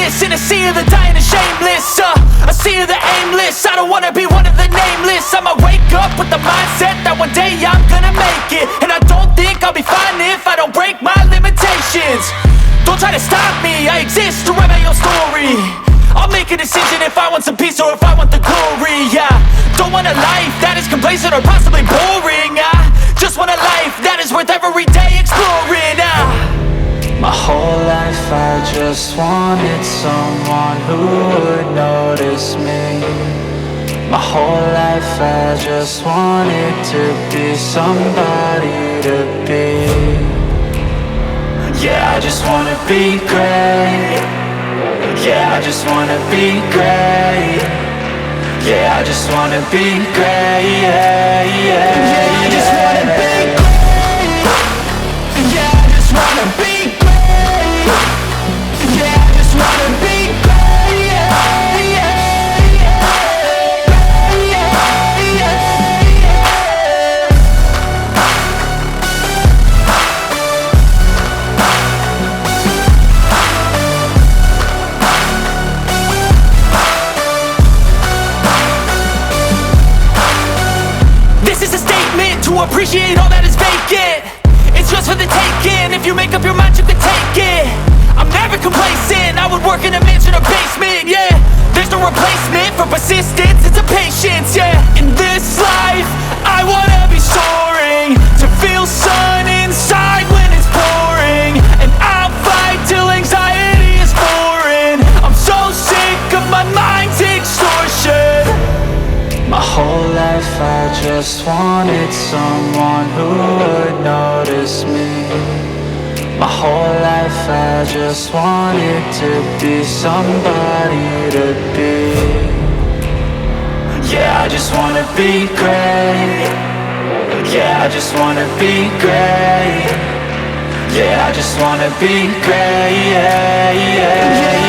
aimless in a sea of the dying and shameless, a sea of the aimless. I don't wanna be one of the nameless. I'ma wake up with the mindset that one day I'm gonna make it. And I don't think I'll be fine if I don't break my limitations. Don't try to stop me, I exist to write my own story. I'll make a decision if I want some peace or if I want the glory. Yeah, don't want a life that is complacent or possibly boring. I just want a life that is worth every day exploring. My whole life I just wanted someone who would notice me. My whole life I just wanted to be somebody to be. Yeah, I just wanna be great. Yeah, I just wanna be great. Yeah, I just wanna be great. Yeah, yeah, yeah, I just wanna be great. Yeah, I just wanna be great. Yeah, I just wanna be great. Yeah, yeah, yeah, yeah, yeah, This is a statement to appreciate all that is vacant. It's just for the taking. If you make up your mind, you can take it. I'm never complacent. I would work in a mansion or basement. Yeah, there's no replacement for persistence. It's a patience. Yeah, in this life, I wanna be soaring, to feel sun inside when it's pouring. And I'll fight till anxiety is foreign. I'm so sick of my mind's extortion. My whole life I just wanted someone who would notice me. My whole life I just wanted to be somebody to be. Yeah, I just wanna be great. Yeah, I just wanna be great. Yeah, I just wanna be great. Yeah, yeah, yeah.